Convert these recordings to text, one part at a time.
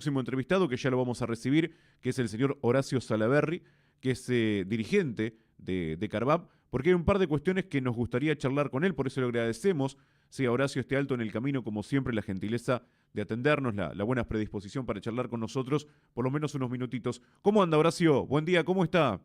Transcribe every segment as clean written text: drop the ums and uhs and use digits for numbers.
Próximo entrevistado, que ya lo vamos a recibir, que es el señor Horacio Salaverry, que es dirigente de Carvap, porque hay un par de cuestiones que nos gustaría charlar con él, por eso le agradecemos. Sí, a Horacio esté alto en el camino, como siempre, la gentileza de atendernos, la buena predisposición para charlar con nosotros, por lo menos unos minutitos. ¿Cómo anda, Horacio? Buen día, ¿cómo está?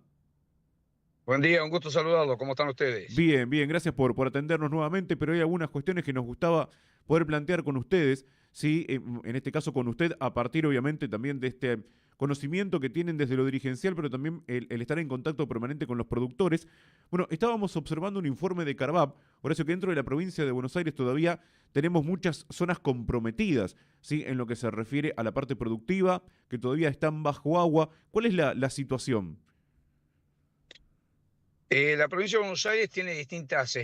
Buen día, un gusto saludarlo. ¿Cómo están ustedes? Bien, bien, gracias por atendernos nuevamente, pero hay algunas cuestiones que nos gustaba poder plantear con ustedes, sí, en este caso con usted, a partir obviamente también de este conocimiento que tienen desde lo dirigencial, pero también el estar en contacto permanente con los productores. Bueno, estábamos observando un informe de Carvap, por eso que dentro de la provincia de Buenos Aires todavía tenemos muchas zonas comprometidas, sí, en lo que se refiere a la parte productiva, que todavía están bajo agua. ¿Cuál es la situación? La provincia de Buenos Aires tiene distintas,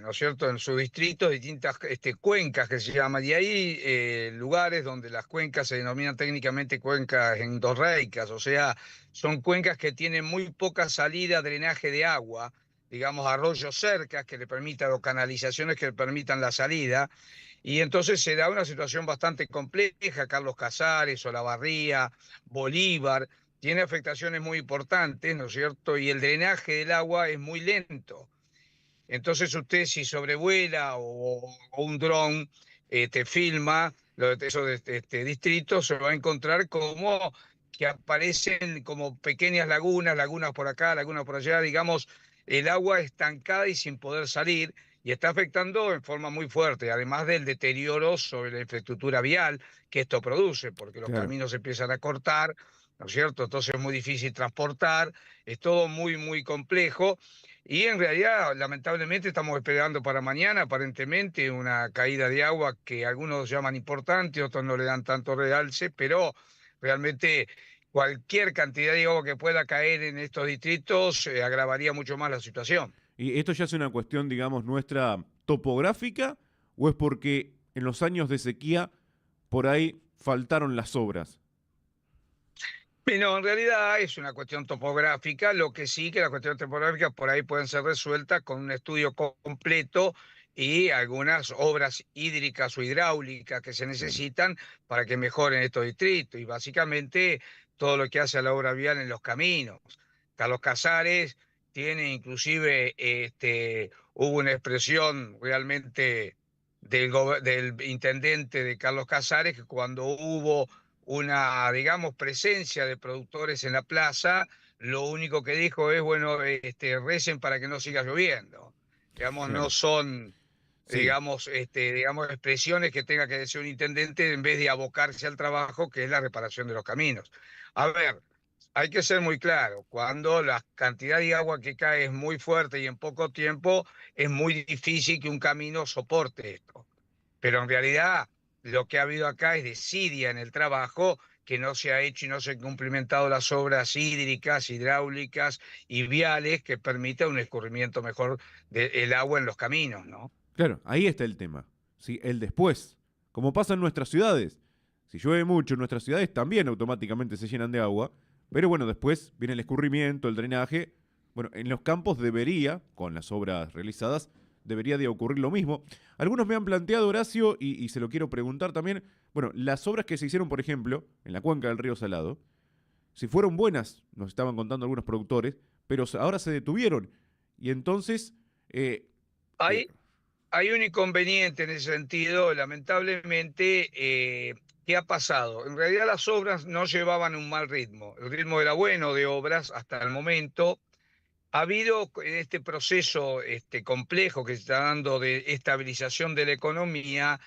¿no es cierto?, en sus distritos, distintas cuencas que se llaman, y hay lugares donde las cuencas se denominan técnicamente cuencas endorreicas, o sea, son cuencas que tienen muy poca salida, drenaje de agua, digamos, arroyos cercas que le permitan, o canalizaciones que le permitan la salida, y entonces se da una situación bastante compleja. Carlos Casares, Olavarría, Bolívar, tiene afectaciones muy importantes, ¿no es cierto? Y el drenaje del agua es muy lento. Entonces usted, si sobrevuela o un dron te filma esos distritos, se va a encontrar como que aparecen como pequeñas lagunas, lagunas por acá, lagunas por allá, digamos, el agua estancada y sin poder salir, y está afectando en forma muy fuerte, además del deterioro sobre la infraestructura vial que esto produce, porque los Claro. caminos se empiezan a cortar, ¿no es cierto? Entonces es muy difícil transportar, es todo muy, muy complejo. Y en realidad, lamentablemente, estamos esperando para mañana, aparentemente, una caída de agua que algunos llaman importante, otros no le dan tanto realce, pero realmente cualquier cantidad de agua que pueda caer en estos distritos agravaría mucho más la situación. ¿Y esto ya es una cuestión, digamos, nuestra topográfica o es porque en los años de sequía por ahí faltaron las obras? Bueno, en realidad es una cuestión topográfica, lo que sí que las cuestiones topográficas por ahí pueden ser resueltas con un estudio completo y algunas obras hídricas o hidráulicas que se Claro. necesitan para que mejoren estos distritos, y básicamente todo lo que hace a la obra vial en los caminos. Carlos Casares tiene inclusive, hubo una expresión realmente del intendente de Carlos Casares, que cuando hubo una, digamos, presencia de productores en la plaza, lo único que dijo es, bueno, recen para que no siga lloviendo. Digamos, no Claro. son, Sí. digamos, expresiones que tenga que decir un intendente en vez de abocarse al trabajo, que es la reparación de los caminos. A ver, hay que ser muy claro, cuando la cantidad de agua que cae es muy fuerte y en poco tiempo, es muy difícil que un camino soporte esto. Pero en realidad lo que ha habido acá es desidia en el trabajo, que no se ha hecho y no se han cumplimentado las obras hídricas, hidráulicas y viales que permitan un escurrimiento mejor del agua en los caminos, ¿no? Claro, ahí está el tema. ¿Sí? El después. Como pasa en nuestras ciudades. Si llueve mucho en nuestras ciudades también automáticamente se llenan de agua. Pero bueno, después viene el escurrimiento, el drenaje. Bueno, en los campos debería, con las obras realizadas, debería de ocurrir lo mismo. Algunos me han planteado, Horacio, y se lo quiero preguntar también, bueno, las obras que se hicieron, por ejemplo, en la cuenca del río Salado, si fueron buenas, nos estaban contando algunos productores, pero ahora se detuvieron. Y entonces, eh, eh, Hay, hay un inconveniente en ese sentido, lamentablemente. ¿Qué ha pasado? En realidad las obras no llevaban un mal ritmo. El ritmo era bueno de obras hasta el momento. Ha habido en este proceso complejo que se está dando de estabilización de la economía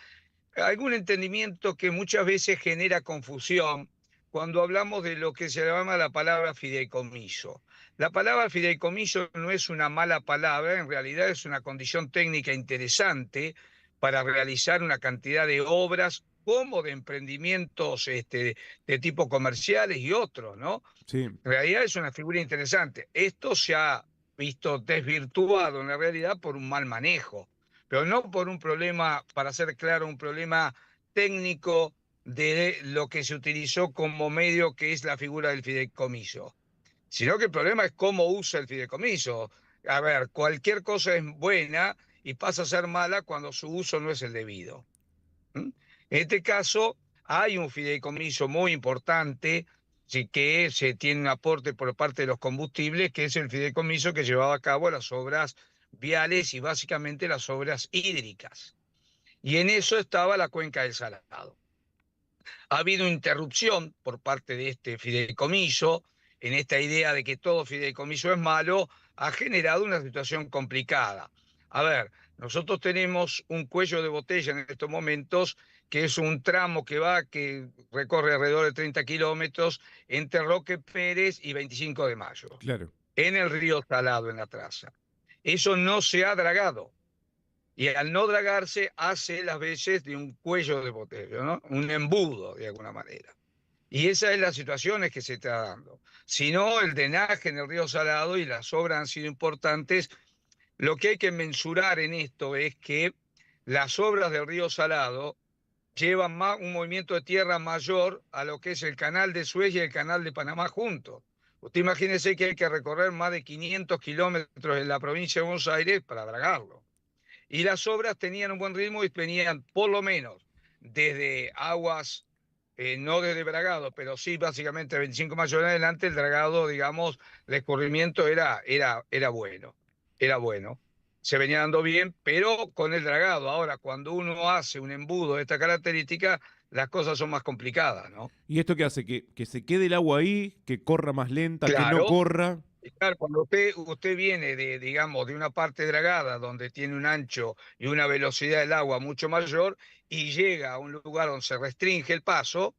algún entendimiento que muchas veces genera confusión cuando hablamos de lo que se llama la palabra fideicomiso. La palabra fideicomiso no es una mala palabra, en realidad es una condición técnica interesante para realizar una cantidad de obras como de emprendimientos de tipo comerciales y otros, ¿no? sí, En realidad es una figura interesante. Esto se ha visto desvirtuado en la realidad por un mal manejo, pero no por un problema, para ser claro, un problema técnico de lo que se utilizó como medio, que es la figura del fideicomiso, sino que el problema es cómo usa el fideicomiso. A ver, cualquier cosa es buena y pasa a ser mala cuando su uso no es el debido. ¿Mm? En este caso, hay un fideicomiso muy importante, sí, que se tiene un aporte por parte de los combustibles, que es el fideicomiso que llevaba a cabo las obras viales y básicamente las obras hídricas. Y en eso estaba la cuenca del Salado. Ha habido interrupción por parte de este fideicomiso, en esta idea de que todo fideicomiso es malo, ha generado una situación complicada. A ver, nosotros tenemos un cuello de botella en estos momentos, que es un tramo que recorre alrededor de 30 kilómetros entre Roque Pérez y 25 de Mayo, Claro. en el río Salado, en la traza. Eso no se ha dragado. Y al no dragarse, hace las veces de un cuello de botella, ¿no? Un embudo, de alguna manera. Y esa es la situación que se está dando. Si no, el drenaje en el río Salado y las obras han sido importantes. Lo que hay que mensurar en esto es que las obras del río Salado llevan más, un movimiento de tierra mayor a lo que es el canal de Suez y el canal de Panamá juntos. Usted imagínese que hay que recorrer más de 500 kilómetros en la provincia de Buenos Aires para dragarlo. Y las obras tenían un buen ritmo y venían por lo menos desde aguas, no desde Bragado, pero sí básicamente 25 de mayo en adelante, el dragado, digamos, el escurrimiento era bueno, era bueno. Se venía dando bien, pero con el dragado. Ahora, cuando uno hace un embudo de esta característica, las cosas son más complicadas, ¿no? ¿Y esto qué hace? Que se quede el agua ahí, que corra más lenta, que no Claro. corra. Y claro, cuando usted viene de, digamos, de una parte dragada donde tiene un ancho y una velocidad del agua mucho mayor y llega a un lugar donde se restringe el paso,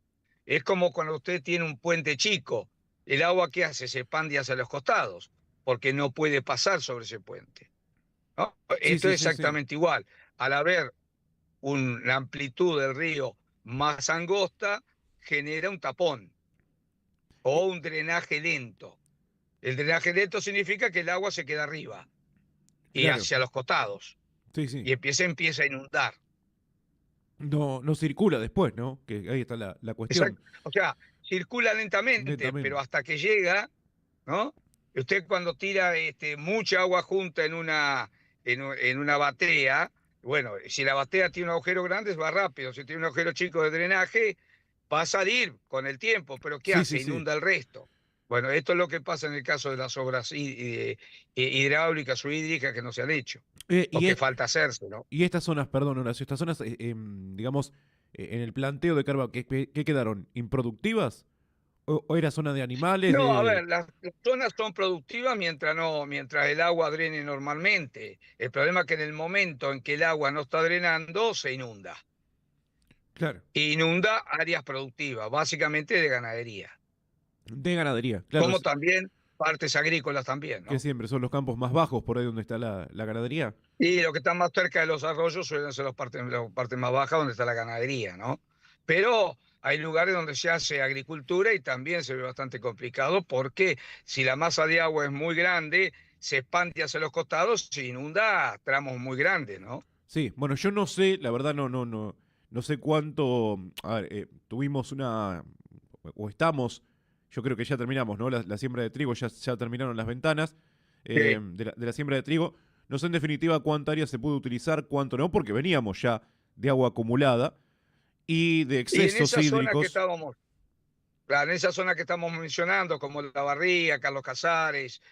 es como cuando usted tiene un puente chico. El agua que hace se expande hacia los costados porque no puede pasar sobre ese puente, ¿no? Sí, Esto sí, es sí, sí. exactamente igual. Al haber una amplitud del río más angosta, genera un tapón Y- o un drenaje lento. El drenaje lento significa que el agua se queda arriba y Claro. hacia los costados Sí, sí. y empieza a inundar. No, no circula después, ¿no? Que ahí está la cuestión. Exacto. O sea, circula lentamente, pero Netamente. hasta que llega, ¿no? Usted cuando tira mucha agua junta en una batea, bueno, si la batea tiene un agujero grande, va rápido. Si tiene un agujero chico de drenaje, va a salir con el tiempo, pero ¿qué Sí, sí, hace? sí. Inunda el resto. Bueno, esto es lo que pasa en el caso de las obras hidráulicas o hídricas que no se han hecho, Eh, o y, que et- falta hacerse, ¿no? y estas zonas, perdón, Horacio, estas zonas, digamos, en el planteo de Carva, ¿qué quedaron? ¿Improductivas? ¿O era zona de animales? No, a ver, las zonas son productivas mientras el agua drene normalmente. El problema es que en el momento en que el agua no está drenando, se inunda. Claro, Inunda áreas productivas, básicamente de ganadería, de ganadería. Claro, como también partes agrícolas también, que ¿no? siempre son los campos más bajos por ahí donde está la ganadería. Y lo que está más cerca de los arroyos suelen ser las partes más bajas donde está la ganadería, ¿no? Pero hay lugares donde se hace agricultura y también se ve bastante complicado porque si la masa de agua es muy grande, se expande hacia los costados, se inunda tramos muy grandes, ¿no? Sí, bueno, yo no sé, la verdad no sé cuánto. A ver, tuvimos o estamos, yo creo que ya terminamos, ¿no? La siembra de trigo, ya terminaron las ventanas Sí. de la siembra de trigo. No sé en definitiva cuánta área se puede utilizar, cuánto no, porque veníamos ya de agua acumulada y de Y en excesos esa zona que hídricos. estábamos, claro, en esa zona que estamos mencionando, como La Barría, Carlos Casares,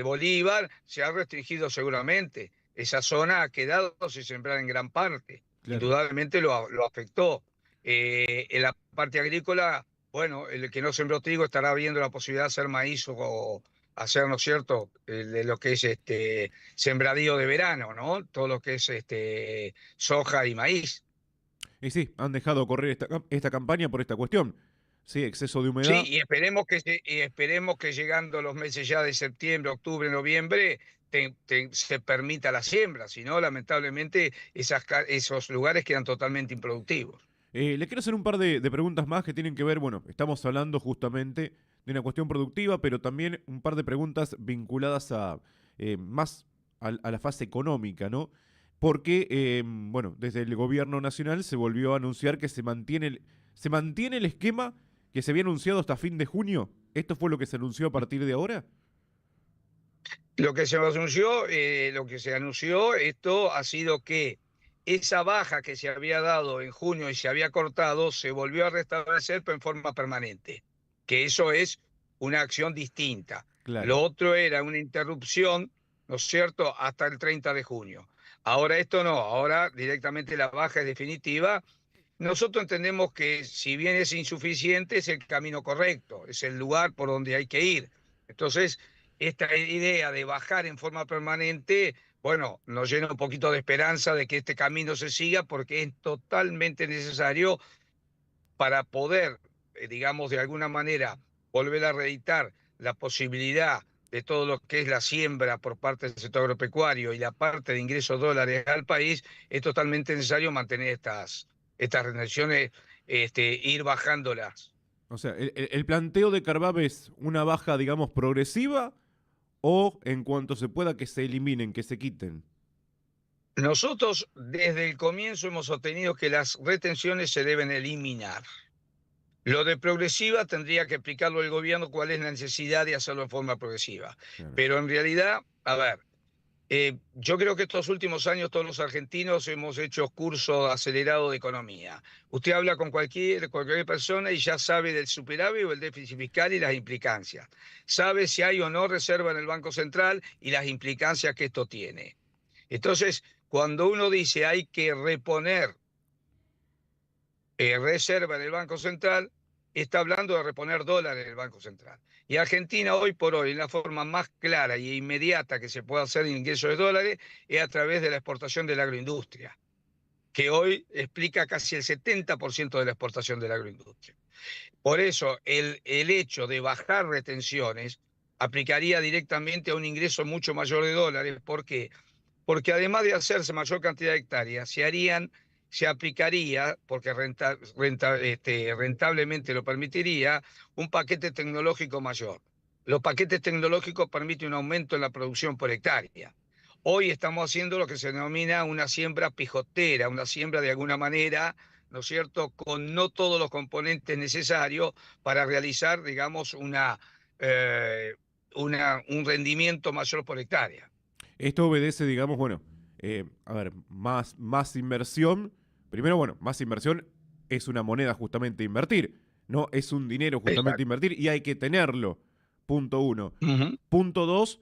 Bolívar, se ha restringido seguramente. Esa zona ha quedado sin sembrar en gran parte. Claro. Indudablemente lo afectó. En la parte agrícola, bueno, el que no sembró trigo estará viendo la posibilidad de hacer maíz o hacer, ¿no es cierto?, de lo que es sembradío de verano, ¿no? Todo lo que es soja y maíz. Y sí, han dejado correr esta campaña por esta cuestión. Sí, exceso de Sí, humedad. y esperemos que llegando los meses ya de septiembre, octubre, noviembre, se permita la siembra, si no, lamentablemente esos lugares quedan totalmente improductivos. Le quiero hacer un par de preguntas más que tienen que ver, bueno, estamos hablando justamente de una cuestión productiva, pero también un par de preguntas vinculadas a más a la fase económica, ¿no? Porque, bueno, desde el gobierno nacional se volvió a anunciar que se mantiene el esquema que se había anunciado hasta fin de junio. ¿Esto fue lo que se anunció a partir de ahora? Lo que se anunció, esto ha sido que esa baja que se había dado en junio y se había cortado, se volvió a restablecer pero en forma permanente, que eso es una acción distinta. Lo Claro. otro era una interrupción, ¿no es cierto?, hasta el 30 de junio. Ahora esto no, ahora directamente la baja es definitiva. Nosotros entendemos que si bien es insuficiente, es el camino correcto, es el lugar por donde hay que ir. Entonces, esta idea de bajar en forma permanente, bueno, nos llena un poquito de esperanza de que este camino se siga porque es totalmente necesario para poder, digamos, de alguna manera volver a reeditar la posibilidad de todo lo que es la siembra por parte del sector agropecuario y la parte de ingresos dólares al país, es totalmente necesario mantener estas retenciones, ir bajándolas. O sea, el planteo de Carbab es una baja, digamos, progresiva o en cuanto se pueda que se eliminen, que se quiten. Nosotros desde el comienzo hemos sostenido que las retenciones se deben eliminar. Lo de progresiva tendría que explicarlo el gobierno cuál es la necesidad de hacerlo en forma progresiva. Claro. Pero en realidad, a ver, yo creo que estos últimos años todos los argentinos hemos hecho cursos acelerados de economía. Usted habla con cualquier persona y ya sabe del superávit o el déficit fiscal y las implicancias. Sabe si hay o no reserva en el Banco Central y las implicancias que esto tiene. Entonces, cuando uno dice hay que reponer reserva en el Banco Central, está hablando de reponer dólares en el Banco Central. Y Argentina hoy por hoy, la forma más clara e inmediata que se puede hacer de ingreso de dólares es a través de la exportación de la agroindustria, que hoy explica casi el 70% de la exportación de la agroindustria. Por eso, el hecho de bajar retenciones aplicaría directamente a un ingreso mucho mayor de dólares. ¿Por qué? Porque además de hacerse mayor cantidad de hectáreas, se aplicaría, porque rentablemente lo permitiría, un paquete tecnológico mayor. Los paquetes tecnológicos permiten un aumento en la producción por hectárea. Hoy estamos haciendo lo que se denomina una siembra pijotera, una siembra de alguna manera, ¿no es cierto?, con no todos los componentes necesarios para realizar, digamos, eh, un rendimiento mayor por hectárea. Esto obedece, digamos, bueno, a ver, más inversión. Primero, bueno, más inversión es una moneda justamente invertir, no es un dinero justamente Exacto. invertir y hay que tenerlo. Punto uno. Ujú. Punto dos,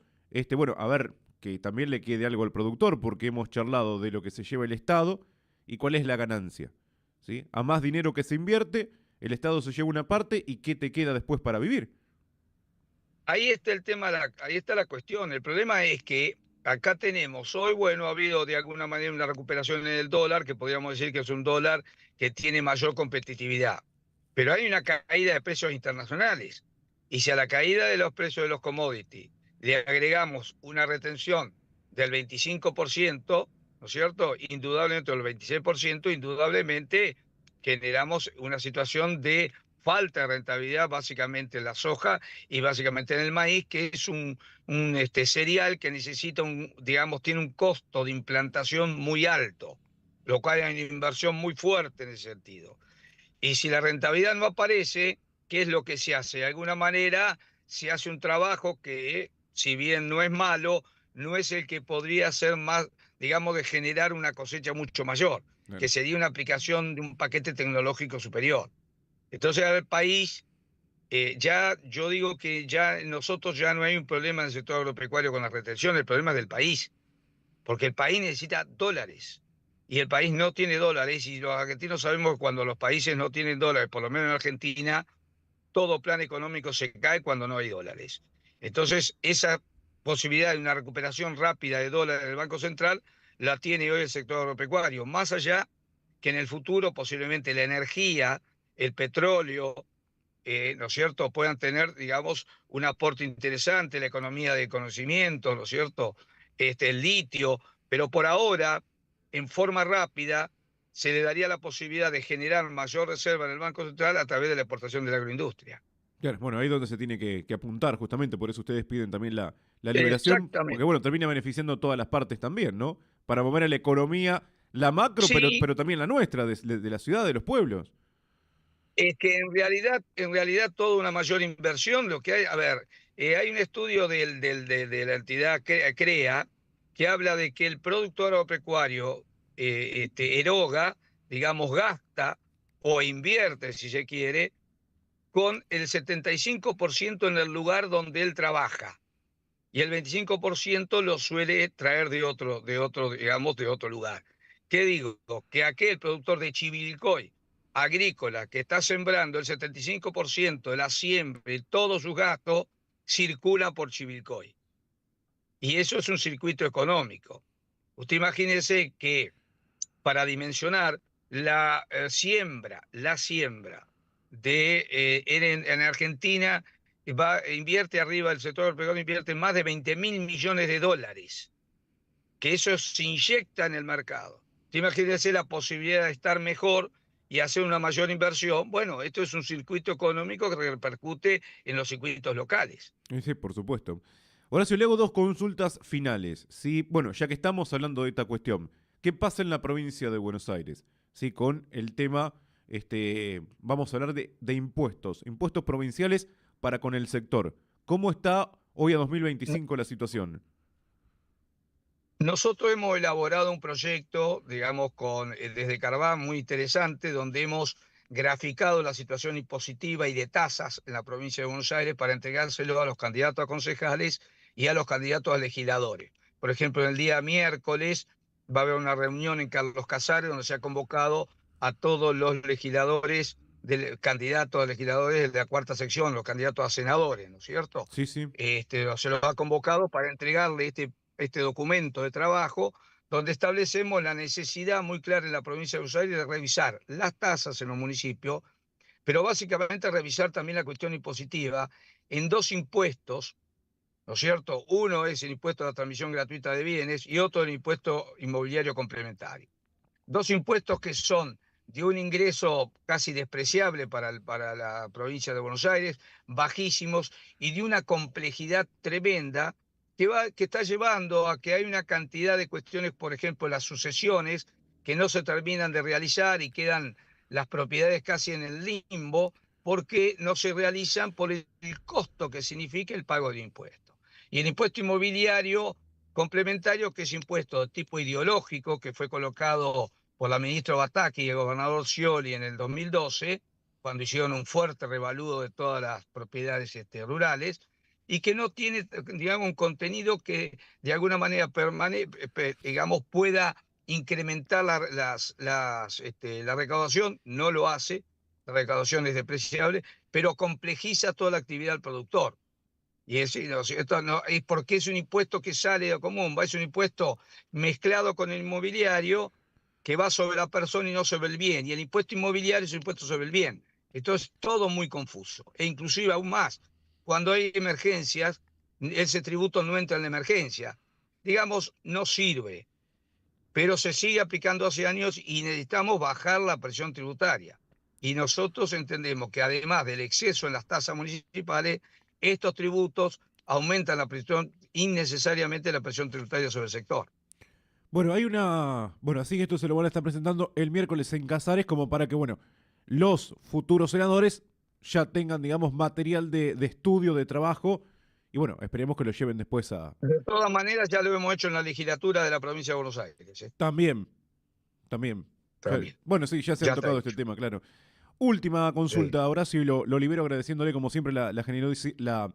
bueno, a ver, que también le quede algo al productor, porque hemos charlado de lo que se lleva el Estado y cuál es la ganancia. ¿Sí? A más dinero que se invierte, el Estado se lleva una parte y ¿qué te queda después para vivir? Ahí está el tema, ahí está la cuestión. El problema es que acá tenemos, hoy, bueno, ha habido de alguna manera una recuperación en el dólar, que podríamos decir que es un dólar que tiene mayor competitividad. Pero hay una caída de precios internacionales. Y si a la caída de los precios de los commodities le agregamos una retención del 25%, ¿no es cierto? Indudablemente, o el 26%, indudablemente generamos una situación de falta de rentabilidad básicamente en la soja y básicamente en el maíz, que es un cereal que necesita digamos, tiene un costo de implantación muy alto, lo cual hay una inversión muy fuerte en ese sentido. Y si la rentabilidad no aparece, ¿qué es lo que se hace? De alguna manera se hace un trabajo que, si bien no es malo, no es el que podría ser más, digamos, de generar una cosecha mucho mayor, que Claro. sería una aplicación de un paquete tecnológico superior. Entonces, al país, ya yo digo que ya nosotros ya no hay un problema en el sector agropecuario con la retención, el problema es del país, porque el país necesita dólares y el país no tiene dólares y los argentinos sabemos que cuando los países no tienen dólares, por lo menos en Argentina, todo plan económico se cae cuando no hay dólares. Entonces, esa posibilidad de una recuperación rápida de dólares del Banco Central la tiene hoy el sector agropecuario, más allá que en el futuro posiblemente la energía, el petróleo, ¿no es cierto?, puedan tener, digamos, un aporte interesante, la economía de conocimiento, ¿no es cierto?, el litio, pero por ahora, en forma rápida, se le daría la posibilidad de generar mayor reserva en el Banco Central a través de la exportación de la agroindustria. Claro, bueno, ahí es donde se tiene que apuntar, justamente, por eso ustedes piden también la liberación, porque Exactamente. bueno, termina beneficiando a todas las partes también, ¿no? Para mover a la economía, la macro, Sí, pero también la nuestra, de la ciudad, de los pueblos. es que en realidad toda una mayor inversión, lo que hay, a ver, hay un estudio de la entidad CREA que habla de que el productor agropecuario eroga, digamos, gasta o invierte, si se quiere, con el 75% en el lugar donde él trabaja. Y el 25% lo suele traer digamos, de otro lugar. ¿Qué digo? Que aquel productor de Chivilcoy agrícola que está sembrando el 75% de la siembra y todos sus gastos circulan por Chivilcoy. Y eso es un circuito económico. Usted imagínese que para dimensionar la siembra en Argentina invierte arriba el sector agropecuario, invierte más de 20.000 millones de dólares, que eso se inyecta en el mercado. Imagínense la posibilidad de estar mejor y hacer una mayor inversión. Bueno, esto es un circuito económico que repercute en los circuitos locales. Sí, por supuesto. Horacio, le hago dos consultas finales. Sí, bueno, ya que estamos hablando de esta cuestión, ¿qué pasa en la provincia de Buenos Aires? Sí, con el tema, vamos a hablar de impuestos, impuestos provinciales para con el sector. ¿Cómo está hoy a 2025 la situación? Nosotros hemos elaborado un proyecto, digamos, desde Carván muy interesante, donde hemos graficado la situación impositiva y de tasas en la provincia de Buenos Aires para entregárselo a los candidatos a concejales y a los candidatos a legisladores. Por ejemplo, el día miércoles va a haber una reunión en Carlos Casares donde se ha convocado a todos los legisladores, candidatos a legisladores de la cuarta sección, los candidatos a senadores, ¿no es cierto? Sí, sí. Se los ha convocado para entregarle este documento de trabajo donde establecemos la necesidad muy clara en la provincia de Buenos Aires de revisar las tasas en los municipios, pero básicamente revisar también la cuestión impositiva en dos impuestos, ¿no es cierto? Uno es el impuesto a la transmisión gratuita de bienes y otro el impuesto inmobiliario complementario. Dos impuestos que son de un ingreso casi despreciable para la provincia de Buenos Aires, bajísimos y de una complejidad tremenda que está llevando a que hay una cantidad de cuestiones, por ejemplo, las sucesiones, que no se terminan de realizar y quedan las propiedades casi en el limbo porque no se realizan por el costo que significa el pago de impuestos. Y el impuesto inmobiliario complementario, que es impuesto de tipo ideológico, que fue colocado por la ministra Bataki y el gobernador Scioli en el 2012, cuando hicieron un fuerte revalúo de todas las propiedades rurales, y que no tiene, digamos, un contenido que de alguna manera digamos, pueda incrementar la recaudación, no lo hace, la recaudación es despreciable, pero complejiza toda la actividad del productor. Y esto no, es porque es un impuesto que sale de común, es un impuesto mezclado con el inmobiliario que va sobre la persona y no sobre el bien. Y el impuesto inmobiliario es un impuesto sobre el bien. Entonces, todo muy confuso. E inclusive aún más, cuando hay emergencias, ese tributo no entra en la emergencia. Digamos, no sirve, pero se sigue aplicando hace años y necesitamos bajar la presión tributaria. Y nosotros entendemos que además del exceso en las tasas municipales, estos tributos aumentan la presión, innecesariamente la presión tributaria sobre el sector. Bueno, hay una. Bueno, así que esto se lo van a estar presentando el miércoles en Casares, como para que, bueno, los futuros senadores ya tengan, digamos, material de estudio, de trabajo. Y bueno, esperemos que lo lleven después a. De todas maneras, ya lo hemos hecho en la legislatura de la provincia de Buenos Aires. También, también. También. Bueno, sí, ya se Ya han está tocado este hecho. tema, claro. Última Sí. consulta, Horacio, y lo libero agradeciéndole, como siempre, la generosidad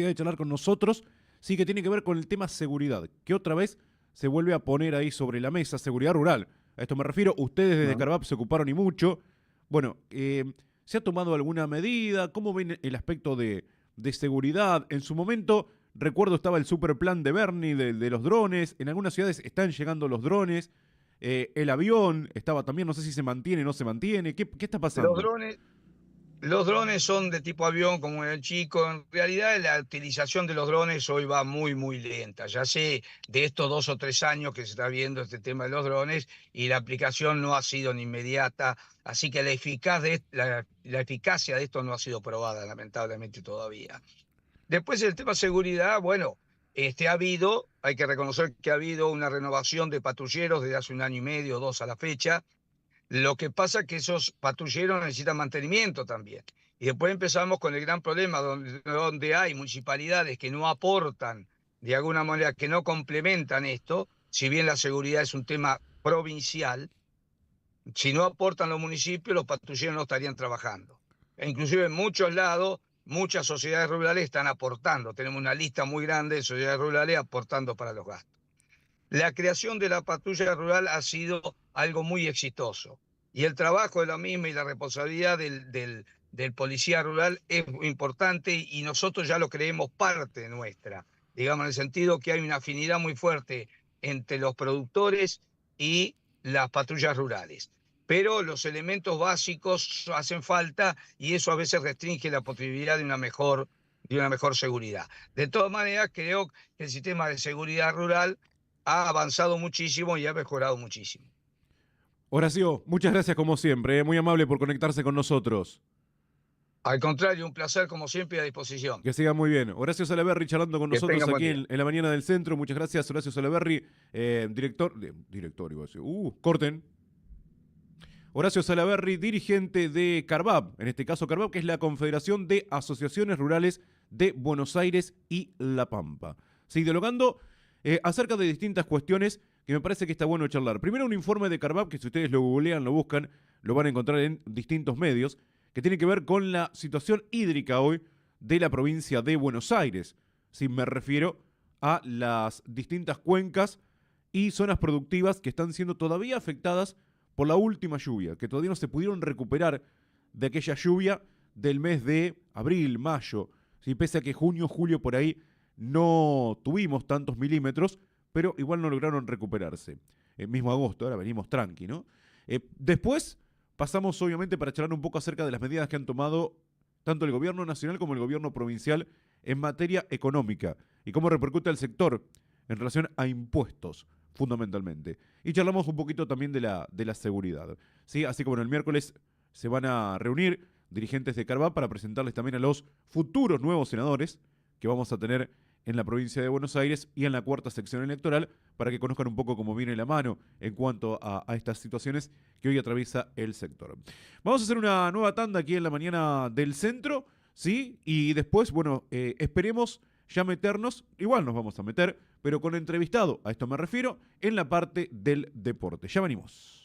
de charlar con nosotros. Sí, que tiene que ver con el tema seguridad, que otra vez se vuelve a poner ahí sobre la mesa, seguridad rural. A esto me refiero, ustedes desde ¿No? Carvap se ocuparon y mucho. Bueno, ¿se ha tomado alguna medida? ¿Cómo ven el aspecto de seguridad? En su momento, recuerdo, estaba el super plan de Bernie de los drones. En algunas ciudades están llegando los drones. El avión estaba también, no sé si se mantiene o no se mantiene. ¿Qué está Los pasando? drones, los drones son de tipo avión, como en el chico. En realidad, la utilización de los drones hoy va muy, muy lenta. Ya sé de estos 2 o 3 años que se está viendo este tema de los drones y la aplicación no ha sido ni inmediata. Así que la eficacia de esto no ha sido probada, lamentablemente, todavía. Después el tema seguridad, bueno, hay que reconocer que ha habido una renovación de patrulleros desde hace 1 año y medio, 2 a la fecha. Lo que pasa es que esos patrulleros necesitan mantenimiento también. Y después empezamos con el gran problema donde hay municipalidades que no aportan de alguna manera, que no complementan esto, si bien la seguridad es un tema provincial, si no aportan los municipios, los patrulleros no estarían trabajando. E inclusive en muchos lados, muchas sociedades rurales están aportando. Tenemos una lista muy grande de sociedades rurales aportando para los gastos. La creación de la patrulla rural ha sido algo muy exitoso. Y el trabajo de la misma y la responsabilidad del policía rural es importante y nosotros ya lo creemos parte nuestra. Digamos, en el sentido que hay una afinidad muy fuerte entre los productores y las patrullas rurales. Pero los elementos básicos hacen falta y eso a veces restringe la posibilidad de una mejor seguridad. De todas maneras, creo que el sistema de seguridad rural ha avanzado muchísimo y ha mejorado muchísimo. Horacio, muchas gracias como siempre, muy amable por conectarse con nosotros. Al contrario, un placer como siempre y a disposición. Que siga muy bien. Horacio Salaverry charlando con Que nosotros tenga buen aquí día. en la mañana del centro. Muchas gracias, Horacio Salaverry, director, iba a decir. Corten. Horacio Salaverry, dirigente de Carvab, en este caso Carvab, que es la Confederación de Asociaciones Rurales de Buenos Aires y La Pampa. Sí, dialogando acerca de distintas cuestiones que me parece que está bueno charlar. Primero, un informe de Carvab, que si ustedes lo googlean, lo buscan, lo van a encontrar en distintos medios, que tiene que ver con la situación hídrica hoy de la provincia de Buenos Aires. Sí, me refiero a las distintas cuencas y zonas productivas que están siendo todavía afectadas por la última lluvia, que todavía no se pudieron recuperar de aquella lluvia del mes de abril, mayo. ¿Sí? Pese a que junio, julio por ahí no tuvimos tantos milímetros, pero igual no lograron recuperarse. Mismo agosto, ahora venimos tranqui, ¿no? Después pasamos obviamente para charlar un poco acerca de las medidas que han tomado tanto el gobierno nacional como el gobierno provincial en materia económica y cómo repercute al sector en relación a impuestos, fundamentalmente. Y charlamos un poquito también de la seguridad. ¿Sí? Así como el miércoles se van a reunir dirigentes de Carvab para presentarles también a los futuros nuevos senadores que vamos a tener en la provincia de Buenos Aires y en la cuarta sección electoral para que conozcan un poco cómo viene la mano en cuanto a estas situaciones que hoy atraviesa el sector. Vamos a hacer una nueva tanda aquí en la mañana del centro, ¿sí? Y después, bueno, esperemos ya meternos, igual nos vamos a meter, pero con entrevistado, a esto me refiero, en la parte del deporte. Ya venimos.